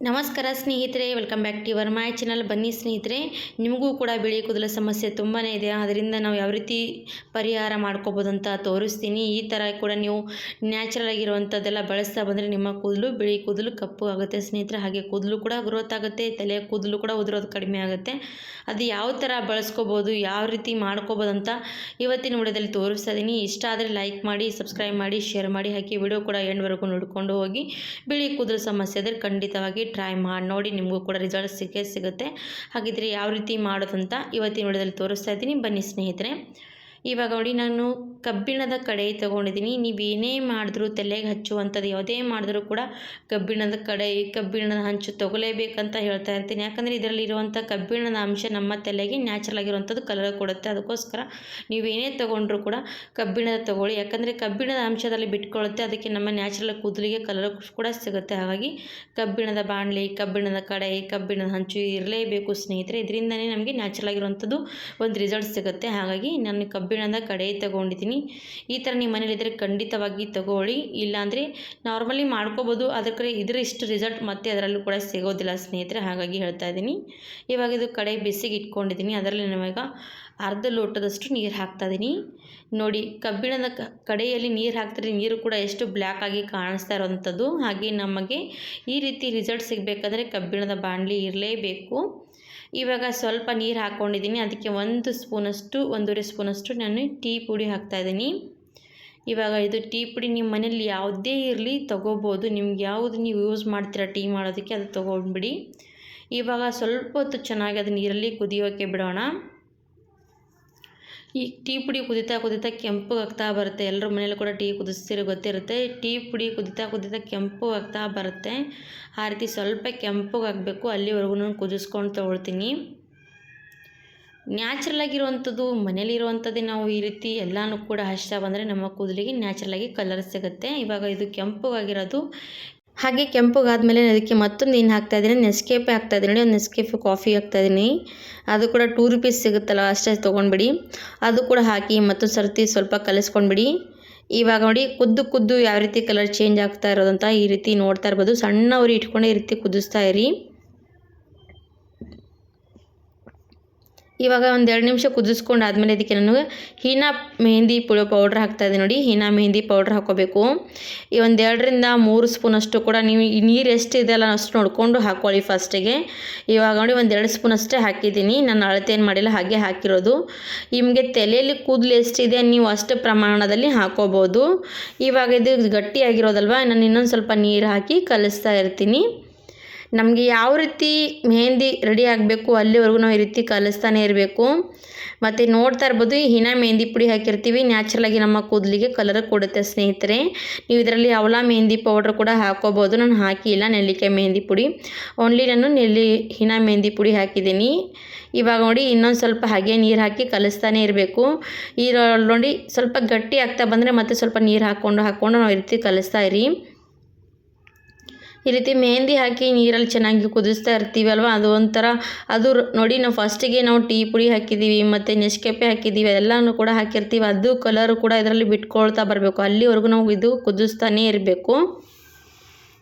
ನಮಸ್ಕಾರ ಸ್ನೇಹಿತರೆ, welcome back to your my channel. ಬನ್ನಿ ಸ್ನೇಹಿತರೆ, ನಿಮಗೂ ಕೂಡ ಬಿಳಿ ಕೂದಲ ಸಮಸ್ಯೆ ತುಂಬಾ ಇದೆ. ಅದರಿಂದ ನಾವು ಯಾವ ರೀತಿ ಪರಿಹಾರ ಮಾಡ್ಕೋಬೋದು ಅಂತ ತೋರಿಸ್ತೀನಿ. ಈ ಥರ ಕೂಡ ನೀವು ನ್ಯಾಚುರಲ್ ಆಗಿರುವಂಥದ್ದೆಲ್ಲ ಬಳಸ್ತಾ ಬಂದರೆ ನಿಮ್ಮ ಕೂದಲು ಬಿಳಿ ಕೂದಲು ಕಪ್ಪು ಆಗುತ್ತೆ ಸ್ನೇಹಿತರೆ. ಹಾಗೆ ಕೂದಲು ಕೂಡ ಗ್ರೋತ್ ಆಗುತ್ತೆ, ತಲೆ ಕೂದಲು ಕೂಡ ಉದುರೋದು ಕಡಿಮೆ ಆಗುತ್ತೆ. ಅದು ಯಾವ ಥರ ಬಳಸ್ಕೋಬೋದು, ಯಾವ ರೀತಿ ಮಾಡ್ಕೋಬೋದು ಅಂತ ಇವತ್ತಿನ ವಿಡಿಯೋದಲ್ಲಿ ತೋರಿಸ್ತಾ ಇದ್ದೀನಿ. ಇಷ್ಟ ಆದರೆ ಲೈಕ್ ಮಾಡಿ, ಸಬ್ಸ್ಕ್ರೈಬ್ ಮಾಡಿ, ಶೇರ್ ಮಾಡಿ, ಹಾಕಿ ವಿಡಿಯೋ ಕೂಡ ಎಂಡ್ವರೆಗೂ ನೋಡಿಕೊಂಡು ಹೋಗಿ. ಬಿಳಿ ಕೂದಲು ಸಮಸ್ಯೆ ಆದರೆ ಖಂಡಿತವಾಗಿ ಟ್ರೈ ಮಾಡಿ ನೋಡಿ, ನಿಮಗೂ ಕೂಡ ರಿಸಲ್ಟ್ ಸಿಗುತ್ತೆ. ಹಾಗಿದ್ರೆ ಯಾವ ರೀತಿ ಮಾಡೋದಂತ ಇವತ್ತಿನ ವಿಡಿಯೋದಲ್ಲಿ ತೋರಿಸ್ತಾ ಇದ್ದೀನಿ. ಬನ್ನಿ ಸ್ನೇಹಿತರೆ. ಇವಾಗ ನೋಡಿ, ನಾನು ಕಬ್ಬಿಣದ ಕಡೆ ತೊಗೊಂಡಿದ್ದೀನಿ. ನೀವೇನೇ ಮಾಡಿದ್ರೂ, ತಲೆಗೆ ಹಚ್ಚುವಂಥದ್ದು ಯಾವುದೇ ಮಾಡಿದ್ರೂ ಕೂಡ ಕಬ್ಬಿಣದ ಕಡೆ, ಕಬ್ಬಿಣದ ಹಂಚು ತೊಗೊಲೇಬೇಕಂತ ಹೇಳ್ತಾ ಇರ್ತೀನಿ. ಯಾಕಂದರೆ ಇದರಲ್ಲಿರುವಂಥ ಕಬ್ಬಿಣದ ಅಂಶ ನಮ್ಮ ತಲೆಗೆ ನ್ಯಾಚುರಲ್ ಆಗಿರುವಂಥದ್ದು ಕಲರ್ ಕೊಡುತ್ತೆ. ಅದಕ್ಕೋಸ್ಕರ ನೀವೇನೇ ತೊಗೊಂಡ್ರೂ ಕೂಡ ಕಬ್ಬಿಣದ ತೊಗೊಳ್ಳಿ. ಯಾಕಂದರೆ ಕಬ್ಬಿಣದ ಅಂಶದಲ್ಲಿ ಬಿಟ್ಕೊಳ್ಳುತ್ತೆ, ಅದಕ್ಕೆ ನಮ್ಮ ನ್ಯಾಚುರಲ್ ಕೂದಲಿಗೆ ಕಲರ್ ಕೂಡ ಸಿಗುತ್ತೆ. ಹಾಗಾಗಿ ಕಬ್ಬಿಣದ ಬಾಣಲಿ, ಕಬ್ಬಿಣದ ಕಡೆ, ಕಬ್ಬಿಣದ ಹಂಚು ಇರಲೇಬೇಕು ಸ್ನೇಹಿತರೆ. ಇದರಿಂದನೇ ನಮಗೆ ನ್ಯಾಚುರಲ್ ಆಗಿರುವಂಥದ್ದು ಒಂದು ರಿಸಲ್ಟ್ ಸಿಗುತ್ತೆ. ಹಾಗಾಗಿ ನಾನು ಕಬ್ಬಿಣದ ಕಡೆ ತಗೊಂಡಿದ್ದೀನಿ. ಈ ಥರ ನಿಮ್ಮ ಮನೇಲಿದ್ದರೆ ಖಂಡಿತವಾಗಿ ತಗೊಳ್ಳಿ. ಇಲ್ಲಾಂದರೆ ನಾರ್ಮಲಿ ಮಾಡ್ಕೋಬೋದು, ಅದಕ್ಕೆ ಇಷ್ಟು ರಿಸಲ್ಟ್ ಮತ್ತೆ ಅದರಲ್ಲೂ ಕೂಡ ಸಿಗೋದಿಲ್ಲ ಸ್ನೇಹಿತರೆ. ಹಾಗಾಗಿ ಹೇಳ್ತಾ ಇದ್ದೀನಿ. ಇವಾಗ ಇದು ಕಡೆ ಬಿಸಿಗೆ ಇಟ್ಕೊಂಡಿದ್ದೀನಿ. ಅದರಲ್ಲಿ ನಮಗೆ ಅರ್ಧ ಲೋಟದಷ್ಟು ನೀರು ಹಾಕ್ತಾ ಇದ್ದೀನಿ. ನೋಡಿ, ಕಬ್ಬಿಣದ ಕಡೆಯಲ್ಲಿ ನೀರು ಹಾಕ್ತಾರೆ, ನೀರು ಕೂಡ ಎಷ್ಟು ಬ್ಲ್ಯಾಕ್ ಆಗಿ ಕಾಣಿಸ್ತಾ ಇರೋವಂಥದ್ದು. ಹಾಗೆ ನಮಗೆ ಈ ರೀತಿ ರಿಸಲ್ಟ್ ಸಿಗಬೇಕಂದ್ರೆ ಕಬ್ಬಿಣದ ಬಾಣಲಿ ಇರಲೇಬೇಕು. ಇವಾಗ ಸ್ವಲ್ಪ ನೀರು ಹಾಕ್ಕೊಂಡಿದ್ದೀನಿ. ಅದಕ್ಕೆ 1 ಸ್ಪೂನಷ್ಟು, 1.5 ಸ್ಪೂನಷ್ಟು ನಾನು ಟೀ ಪುಡಿ ಹಾಕ್ತಾಯಿದ್ದೀನಿ. ಇವಾಗ ಇದು ಟೀ ಪುಡಿ ನಿಮ್ಮ ಮನೇಲಿ ಯಾವುದೇ ಇರಲಿ ತೊಗೋಬೋದು. ನಿಮ್ಗೆ ಯಾವುದು ನೀವು ಯೂಸ್ ಮಾಡ್ತೀರಾ ಟೀ ಮಾಡೋದಕ್ಕೆ ಅದು ತೊಗೊಂಡ್ಬಿಡಿ. ಇವಾಗ ಸ್ವಲ್ಪ ಹೊತ್ತು ಚೆನ್ನಾಗಿ ಅದು ನೀರಲ್ಲಿ ಕುದಿಯೋಕ್ಕೆ ಬಿಡೋಣ. ಈ ಟೀ ಪುಡಿ ಕುದೀತಾ ಕೆಂಪು ಆಗ್ತಾ ಬರುತ್ತೆ. ಎಲ್ಲರ ಮನೇಲಿ ಕೂಡ ಟೀ ಕುದಿಸ್ತಿರೋ ಗೊತ್ತಿರುತ್ತೆ. ಟೀ ಪುಡಿ ಕುದೀತಾ ಕೆಂಪು ಆಗ್ತಾ ಬರುತ್ತೆ. ಆ ರೀತಿ ಸ್ವಲ್ಪ ಕೆಂಪುಗಾಗಬೇಕು, ಅಲ್ಲಿವರೆಗೂ ನಾನು ಕುದಿಸ್ಕೊಂಡು ತೊಗೊಳ್ತೀನಿ. ನ್ಯಾಚುರಲ್ ಆಗಿರುವಂಥದ್ದು ಮನೇಲಿರುವಂಥದ್ದೇ ನಾವು ಈ ರೀತಿ ಎಲ್ಲನೂ ಕೂಡ ಹಚ್ತಾ ಬಂದರೆ ನಮ್ಮ ಕೂದಲಿಗೆ ನ್ಯಾಚುರಲಾಗಿ ಕಲರ್ ಸಿಗುತ್ತೆ. ಇವಾಗ ಇದು ಕೆಂಪುಗಾಗಿರೋದು. ಹಾಗೆ ಕೆಂಪುಗಾದ್ಮೇಲೆ ಅದಕ್ಕೆ ಮತ್ತೊಂದು ಏನು ಹಾಕ್ತಾಯಿದ್ದೀನಿ, ನೆಸ್ಕೆಫೆ ಹಾಕ್ತಾಯಿದ್ದೀನಿ. ನೋಡಿ, ಒಂದು ನೆಸ್ಕೆಫೆ ಕಾಫಿ ಹಾಕ್ತಾಯಿದ್ದೀನಿ. ಅದು ಕೂಡ 2 ರೂಪೀಸ್ ಸಿಗುತ್ತಲ್ಲ, ಅಷ್ಟೇ ತೊಗೊಂಡ್ಬಿಡಿ. ಅದು ಕೂಡ ಹಾಕಿ ಮತ್ತೊಂದು ಸರ್ತಿ ಸ್ವಲ್ಪ ಕಲಿಸ್ಕೊಂಡ್ಬಿಡಿ. ಇವಾಗ ನೋಡಿ, ಕುದ್ದು ಯಾವ ರೀತಿ ಕಲರ್ ಚೇಂಜ್ ಆಗ್ತಾ ಇರೋದಂತ ಈ ರೀತಿ ನೋಡ್ತಾ ಇರ್ಬೋದು. ಸಣ್ಣ ಉರಿ ಇಟ್ಕೊಂಡು ಈ ರೀತಿ ಕುದಿಸ್ತಾ ಇರಿ. ಇವಾಗ 1-2 ನಿಮಿಷ ಕುದಿಸ್ಕೊಂಡು ಆದಮೇಲೆ ಇದಕ್ಕೆ ನಾನು ಹೀನಾ ಮೆಹಂದಿ ಪೌಡ್ರ್ ಹಾಕ್ತಾಯಿದ್ದೀನಿ. ನೋಡಿ, ಹೀನಾ ಮೆಹಂದಿ ಪೌಡ್ರ್ ಹಾಕ್ಕೋಬೇಕು. ಈ 1-2-3 ಸ್ಪೂನಷ್ಟು ಕೂಡ ನೀವು ನೀರು ಎಷ್ಟು ಇದೆಯಲ್ಲ ಅಷ್ಟು ನೋಡಿಕೊಂಡು ಹಾಕ್ಕೊಳ್ಳಿ ಫಸ್ಟಿಗೆ. ಇವಾಗ ನೋಡಿ, 1-2 ಸ್ಪೂನ್ ಅಷ್ಟೇ ಹಾಕಿದ್ದೀನಿ. ನಾನು ಅಳತೆ ಏನು ಮಾಡಿಲ್ಲ, ಹಾಗೆ ಹಾಕಿರೋದು. ನಿಮಗೆ ತಲೆಯಲ್ಲಿ ಕೂದಲು ಎಷ್ಟಿದೆ ನೀವು ಅಷ್ಟು ಪ್ರಮಾಣದಲ್ಲಿ ಹಾಕ್ಕೋಬೋದು. ಇವಾಗ ಇದು ಗಟ್ಟಿಯಾಗಿರೋದಲ್ವ, ನಾನು ಇನ್ನೊಂದು ಸ್ವಲ್ಪ ನೀರು ಹಾಕಿ ಕಲಿಸ್ತಾ ಇರ್ತೀನಿ. ನಮಗೆ ಯಾವ ರೀತಿ ಮೆಹಂದಿ ರೆಡಿ ಆಗಬೇಕು ಅಲ್ಲಿವರೆಗೂ ನಾವು ಈ ರೀತಿ ಕಲಿಸ್ತಾನೆ ಇರಬೇಕು. ಮತ್ತು ನೋಡ್ತಾ ಇರ್ಬೋದು, ಹೀನಾ ಮೆಹಂದಿ ಪುಡಿ ಹಾಕಿರ್ತೀವಿ, ನ್ಯಾಚುರಲಾಗಿ ನಮ್ಮ ಕೂದಲಿಗೆ ಕಲರ್ ಕೊಡುತ್ತೆ ಸ್ನೇಹಿತರೆ. ನೀವು ಇದರಲ್ಲಿ ಅವಲಾ ಮೆಹಂದಿ ಪೌಡ್ರ್ ಕೂಡ ಹಾಕ್ಕೋಬೋದು. ನಾನು ಹಾಕಿಲ್ಲ ನೆಲ್ಲಿಕಾಯಿ ಮೆಹಂದಿ ಪುಡಿ, ಓನ್ಲಿ ನಾನು ಹೀನಾ ಮೆಹಂದಿ ಪುಡಿ ಹಾಕಿದ್ದೀನಿ. ಇವಾಗ ನೋಡಿ, ಇನ್ನೊಂದು ಸ್ವಲ್ಪ ಹಾಗೆ ನೀರು ಹಾಕಿ ಕಲಿಸ್ತಾನೆ ಇರಬೇಕು. ನೋಡಿ, ಸ್ವಲ್ಪ ಗಟ್ಟಿ ಆಗ್ತಾ ಬಂದರೆ ಮತ್ತೆ ಸ್ವಲ್ಪ ನೀರು ಹಾಕ್ಕೊಂಡು ನಾವು ಈ ರೀತಿ ಕಲಿಸ್ತಾ ಇರಿ. ಈ ರೀತಿ ಮೆಹಂದಿ ಹಾಕಿ ನೀರಲ್ಲಿ ಚೆನ್ನಾಗಿ ಕುದಿಸ್ತಾ ಇರ್ತೀವಿ ಅಲ್ವ, ಅದು ಒಂಥರ ಅದು ನೋಡಿ, ನಾವು ಫಸ್ಟಿಗೆ ನಾವು ಟೀ ಪುಡಿ ಹಾಕಿದ್ದೀವಿ ಮತ್ತು ನೆಸ್ಕೆಫೆ ಹಾಕಿದ್ದೀವಿ, ಎಲ್ಲನೂ ಕೂಡ ಹಾಕಿರ್ತೀವಿ. ಅದು ಕಲರು ಕೂಡ ಇದರಲ್ಲಿ ಬಿಟ್ಕೊಳ್ತಾ ಬರಬೇಕು. ಅಲ್ಲಿವರೆಗೂ ನಾವು ಇದು ಕುದಿಸ್ತಾನೇ ಇರಬೇಕು.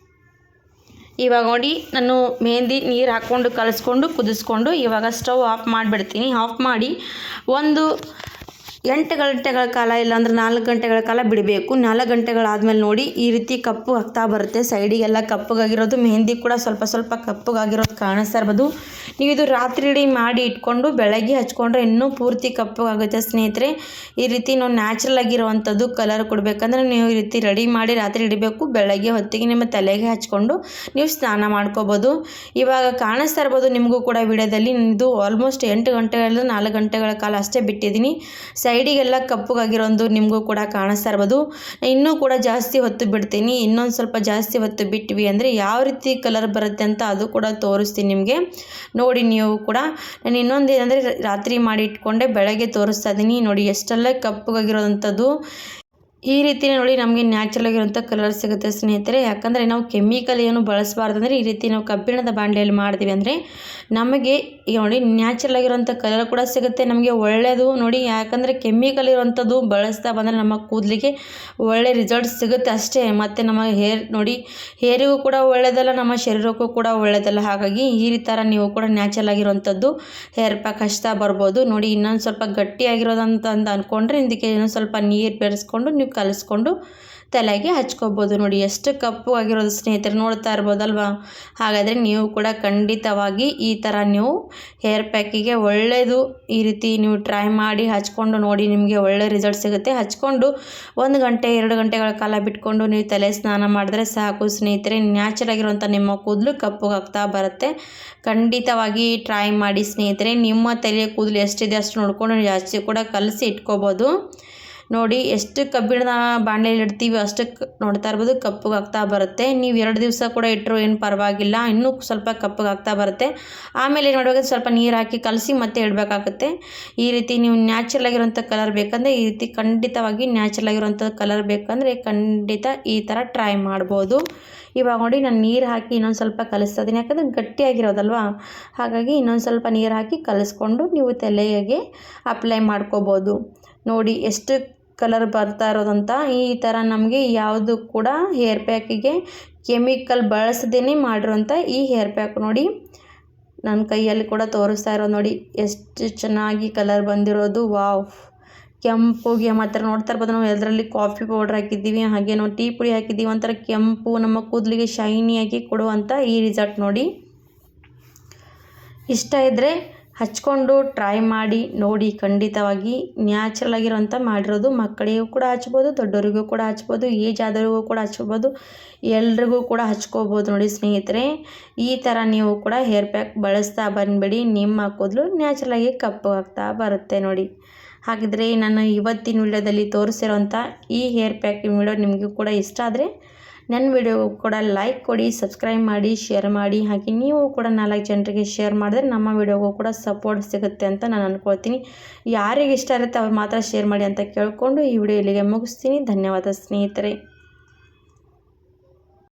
ಇವಾಗ ನೋಡಿ, ನಾನು ಮೆಹಂದಿ ನೀರು ಹಾಕ್ಕೊಂಡು ಕಲಿಸ್ಕೊಂಡು ಕುದಿಸ್ಕೊಂಡು ಇವಾಗ ಸ್ಟವ್ ಆಫ್ ಮಾಡಿಬಿಡ್ತೀನಿ. ಆಫ್ ಮಾಡಿ 8 ಗಂಟೆಗಳ ಕಾಲ, ಇಲ್ಲಾಂದ್ರೆ 4 ಗಂಟೆಗಳ ಕಾಲ ಬಿಡಬೇಕು. 4 ಗಂಟೆಗಳಾದಮೇಲೆ ನೋಡಿ, ಈ ರೀತಿ ಕಪ್ಪು ಆಗ್ತಾ ಬರುತ್ತೆ. ಸೈಡಿಗೆಲ್ಲ ಕಪ್ಪಗಾಗಿರೋದು, ಮೆಹಂದಿ ಕೂಡ ಸ್ವಲ್ಪ ಕಪ್ಪಗಾಗಿರೋದು ಕಾಣಿಸ್ತಾ ಇರ್ಬೋದು. ನೀವು ಇದು ರಾತ್ರಿ ಇಡೀ ಮಾಡಿ ಇಟ್ಕೊಂಡು ಬೆಳಗ್ಗೆ ಹಚ್ಕೊಂಡ್ರೆ ಇನ್ನೂ ಪೂರ್ತಿ ಕಪ್ಪಗಾಗುತ್ತೆ ಸ್ನೇಹಿತರೆ. ಈ ರೀತಿ ನಾವು ನ್ಯಾಚುರಲ್ ಆಗಿರುವಂಥದ್ದು ಕಲರ್ ಕೊಡಬೇಕಂದ್ರೆ ನೀವು ಈ ರೀತಿ ರೆಡಿ ಮಾಡಿ ರಾತ್ರಿ ಇಡಬೇಕು. ಬೆಳಗ್ಗೆ ಹೊತ್ತಿಗೆ ನಿಮ್ಮ ತಲೆಗೆ ಹಚ್ಕೊಂಡು ನೀವು ಸ್ನಾನ ಮಾಡ್ಕೋಬೋದು. ಇವಾಗ ಕಾಣಿಸ್ತಾ ಇರ್ಬೋದು ನಿಮಗೂ ಕೂಡ ವಿಡಿಯೋದಲ್ಲಿ. ಇದು ಆಲ್ಮೋಸ್ಟ್ 8 ಗಂಟೆಗಳಿಂದ 4 ಗಂಟೆಗಳ ಕಾಲ ಅಷ್ಟೇ ಬಿಟ್ಟಿದ್ದೀನಿ. ಸೈಡಿಗೆಲ್ಲ ಕಪ್ಪಗಾಗಿರೋದು ನಿಮಗೂ ಕೂಡ ಕಾಣಿಸ್ತಾ ಇರ್ಬೋದು. ಇನ್ನೂ ಕೂಡ ಜಾಸ್ತಿ ಹೊತ್ತು ಬಿಡ್ತೀನಿ. ಇನ್ನೊಂದು ಸ್ವಲ್ಪ ಜಾಸ್ತಿ ಹೊತ್ತು ಬಿಟ್ವಿ ಅಂದರೆ ಯಾವ ರೀತಿ ಕಲರ್ ಬರುತ್ತೆ ಅಂತ ಅದು ಕೂಡ ತೋರಿಸ್ತೀನಿ ನಿಮಗೆ. ನೋಡಿ ನೀವು ಕೂಡ. ನಾನು ಇನ್ನೊಂದು ಏನಂದರೆ ರಾತ್ರಿ ಮಾಡಿ ಇಟ್ಕೊಂಡೆ ಬೆಳಗ್ಗೆ ತೋರಿಸ್ತಾ ಇದ್ದೀನಿ. ನೋಡಿ ಎಷ್ಟೆಲ್ಲ ಕಪ್ಪಗಾಗಿರೋವಂಥದ್ದು. ಈ ರೀತಿ ನೋಡಿ ನಮಗೆ ನ್ಯಾಚುರಲ್ ಆಗಿರುವಂಥ ಕಲರ್ ಸಿಗುತ್ತೆ ಸ್ನೇಹಿತರೆ. ಯಾಕಂದರೆ ನಾವು ಕೆಮಿಕಲ್ ಏನು ಬಳಸಬಾರ್ದು ಅಂದರೆ, ಈ ರೀತಿ ನಾವು ಕಬ್ಬಿಣದ ಬಾಂಡೆಯಲ್ಲಿ ಮಾಡಿದ್ವಿ ಅಂದರೆ ನಮಗೆ ಈಗ ನೋಡಿ ನ್ಯಾಚುರಲ್ ಆಗಿರುವಂಥ ಕಲರ್ ಕೂಡ ಸಿಗುತ್ತೆ, ನಮಗೆ ಒಳ್ಳೆಯದು ನೋಡಿ. ಯಾಕಂದರೆ ಕೆಮಿಕಲ್ ಇರುವಂಥದ್ದು ಬಳಸ್ತಾ ಬಂದರೆ ನಮ್ಮ ಕೂದಲಿಗೆ ಒಳ್ಳೆ ರಿಸಲ್ಟ್ ಸಿಗುತ್ತೆ ಅಷ್ಟೇ. ಮತ್ತು ನಮ್ಮ ಹೇರಿಗೂ ಕೂಡ ಒಳ್ಳೆಯದಲ್ಲ, ನಮ್ಮ ಶರೀರಕ್ಕೂ ಕೂಡ ಒಳ್ಳೆಯದಲ್ಲ. ಹಾಗಾಗಿ ಈ ಥರ ನೀವು ಕೂಡ ನ್ಯಾಚುರಲ್ ಆಗಿರುವಂಥದ್ದು ಹೇರ್ ಪ್ಯಾಕ್ ಹಚ್ತಾ ಬರ್ಬೋದು ನೋಡಿ. ಇನ್ನೊಂದು ಸ್ವಲ್ಪ ಗಟ್ಟಿಯಾಗಿರೋದಂತ ಅಂದ್ಕೊಂಡ್ರೆ ಇದಕ್ಕೆ ಇನ್ನೊಂದು ಸ್ವಲ್ಪ ನೀರು ಬೆರೆಸ್ಕೊಂಡು ನೀವು ಕಲಿಸ್ಕೊಂಡು ತಲೆಗೆ ಹಚ್ಕೋಬೋದು. ನೋಡಿ ಎಷ್ಟು ಕಪ್ಪು ಆಗಿರೋದು ಸ್ನೇಹಿತರೆ, ನೋಡ್ತಾ ಇರ್ಬೋದಲ್ವಾ. ಹಾಗಾದರೆ ನೀವು ಕೂಡ ಖಂಡಿತವಾಗಿ ಈ ಥರ ನೀವು ಹೇರ್ ಪ್ಯಾಕಿಗೆ ಒಳ್ಳೆಯದು, ಈ ರೀತಿ ನೀವು ಟ್ರೈ ಮಾಡಿ ಹಚ್ಕೊಂಡು ನೋಡಿ, ನಿಮಗೆ ಒಳ್ಳೆ ರಿಸಲ್ಟ್ ಸಿಗುತ್ತೆ. ಹಚ್ಕೊಂಡು 1 ಗಂಟೆ 2 ಗಂಟೆಗಳ ಕಾಲ ಬಿಟ್ಕೊಂಡು ನೀವು ತಲೆ ಸ್ನಾನ ಮಾಡಿದ್ರೆ ಸಾಕು ಸ್ನೇಹಿತರೆ. ನ್ಯಾಚುರಲ್ ಆಗಿರುವಂಥ ನಿಮ್ಮ ಕೂದಲು ಕಪ್ಪುಗಾಗ್ತಾ ಬರುತ್ತೆ. ಖಂಡಿತವಾಗಿ ಟ್ರೈ ಮಾಡಿ ಸ್ನೇಹಿತರೆ. ನಿಮ್ಮ ತಲೆ ಕೂದಲು ಎಷ್ಟಿದೆ ಅಷ್ಟು ನೋಡಿಕೊಂಡು ಜಾಸ್ತಿ ಕೂಡ ಕಲಸಿ ಇಟ್ಕೋಬೋದು. ನೋಡಿ ಎಷ್ಟು ಕಬ್ಬಿಣದ ಬಾಣಲೆಯಲ್ಲಿ ಇಡ್ತೀವಿ ಅಷ್ಟಕ್ಕೆ ನೋಡ್ತಾ ಇರ್ಬೋದು ಕಪ್ಪುಗಾಗ್ತಾ ಬರುತ್ತೆ. ನೀವು 2 ದಿವಸ ಕೂಡ ಇಟ್ಟರು ಏನು ಪರವಾಗಿಲ್ಲ, ಇನ್ನೂ ಸ್ವಲ್ಪ ಕಪ್ಪುಗಾಗ್ತಾ ಬರುತ್ತೆ. ಆಮೇಲೆ ಏನು ಮಾಡಬೇಕು, ಸ್ವಲ್ಪ ನೀರು ಹಾಕಿ ಕಲಸಿ ಮತ್ತೆ ಇಡಬೇಕಾಗುತ್ತೆ. ಈ ರೀತಿ ನೀವು ನ್ಯಾಚುರಲ್ ಆಗಿರುವಂಥ ಕಲರ್ ಬೇಕಂದರೆ ಈ ರೀತಿ ಖಂಡಿತವಾಗಿ ನ್ಯಾಚುರಲ್ ಆಗಿರುವಂಥ ಕಲರ್ ಬೇಕಂದರೆ ಖಂಡಿತ ಈ ಥರ ಟ್ರೈ ಮಾಡ್ಬೋದು. ಇವಾಗ ನೋಡಿ ನಾನು ನೀರು ಹಾಕಿ ಇನ್ನೊಂದು ಸ್ವಲ್ಪ ಕಲಿಸ್ತಾ ಇದ್ದೀನಿ, ಯಾಕಂದರೆ ಗಟ್ಟಿಯಾಗಿರೋದಲ್ವಾ. ಹಾಗಾಗಿ ಇನ್ನೊಂದು ಸ್ವಲ್ಪ ನೀರು ಹಾಕಿ ಕಲಿಸ್ಕೊಂಡು ನೀವು ತಲೆಗೆ ಅಪ್ಲೈ ಮಾಡ್ಕೋಬೋದು. ನೋಡಿ ಎಷ್ಟು ಕಲರ್ ಬರ್ತಾ ಇರೋದಂತ. ಈ ಥರ ನಮಗೆ ಯಾವುದು ಕೂಡ ಹೇರ್ ಪ್ಯಾಕಿಗೆ ಕೆಮಿಕಲ್ ಬಳಸದೇ ಮಾಡಿರುವಂಥ ಈ ಹೇರ್ ಪ್ಯಾಕ್ ನೋಡಿ, ನನ್ನ ಕೈಯಲ್ಲಿ ಕೂಡ ತೋರಿಸ್ತಾ ಇರೋದು ನೋಡಿ ಎಷ್ಟು ಚೆನ್ನಾಗಿ ಕಲರ್ ಬಂದಿರೋದು. ವಾವ್, ಕೆಂಪುಗೆ ಮಾತ್ರ ನೋಡ್ತಾ ಇರ್ಬೋದು. ನಾವು ಅದರಲ್ಲಿ ಕಾಫಿ ಪೌಡ್ರ್ ಹಾಕಿದ್ದೀವಿ, ಹಾಗೆ ನಾವು ಟೀ ಪುಡಿ ಹಾಕಿದ್ದೀವಿ. ಒಂಥರ ಕೆಂಪು ನಮ್ಮ ಕೂದಲಿಗೆ ಶೈನಿಯಾಗಿ ಕೊಡುವಂಥ ಈ ರಿಸಲ್ಟ್ ನೋಡಿ. ಇಷ್ಟ ಇದ್ದರೆ ಹಚ್ಕೊಂಡು ಟ್ರೈ ಮಾಡಿ ನೋಡಿ. ಖಂಡಿತವಾಗಿ ನ್ಯಾಚುರಲ್ ಆಗಿರೋಂಥ ಮಾಡಿರೋದು. ಮಕ್ಕಳಿಗೂ ಕೂಡ ಹಚ್ಬೋದು, ದೊಡ್ಡವರಿಗೂ ಕೂಡ ಹಚ್ಬೋದು, ಏಜ್ ಆದವರಿಗೂ ಕೂಡ ಹಚ್ಬೋದು, ಎಲ್ರಿಗೂ ಕೂಡ ಹಚ್ಕೋಬೋದು ನೋಡಿ ಸ್ನೇಹಿತರೆ. ಈ ಥರ ನೀವು ಕೂಡ ಹೇರ್ ಪ್ಯಾಕ್ ಬಳಸ್ತಾ ಬಂದುಬಿಡಿ, ನಿಮ್ಮ ಕೂದಲು ನ್ಯಾಚುರಲಾಗಿ ಕಪ್ಪು ಆಗ್ತಾ ಬರುತ್ತೆ ನೋಡಿ. ಹಾಗಿದ್ರೆ ನಾನು ಇವತ್ತಿನ ವಿಡಿಯೋದಲ್ಲಿ ತೋರಿಸಿರೋಂಥ ಈ ಹೇರ್ ಪ್ಯಾಕಿನ ವಿಡಿಯೋ ನಿಮಗೂ ಕೂಡ ಇಷ್ಟ ಆದರೆ ನನ್ನ ವಿಡಿಯೋಗೂ ಕೂಡ ಲೈಕ್ ಕೊಡಿ, ಸಬ್ಸ್ಕ್ರೈಬ್ ಮಾಡಿ, ಶೇರ್ ಮಾಡಿ. ಹಾಗೆ ನೀವು ಕೂಡ 4 ಜನರಿಗೆ ಶೇರ್ ಮಾಡಿದ್ರೆ ನಮ್ಮ ವಿಡಿಯೋಗೂ ಕೂಡ ಸಪೋರ್ಟ್ ಸಿಗುತ್ತೆ ಅಂತ ನಾನು ಅಂದ್ಕೊಳ್ತೀನಿ. ಯಾರಿಗೆ ಇಷ್ಟ ಇರುತ್ತೆ ಅವ್ರು ಮಾತ್ರ ಶೇರ್ ಮಾಡಿ ಅಂತ ಕೇಳಿಕೊಂಡು ಈ ವಿಡಿಯೋ ಇಲ್ಲಿಗೆ ಮುಗಿಸ್ತೀನಿ. ಧನ್ಯವಾದ ಸ್ನೇಹಿತರೆ.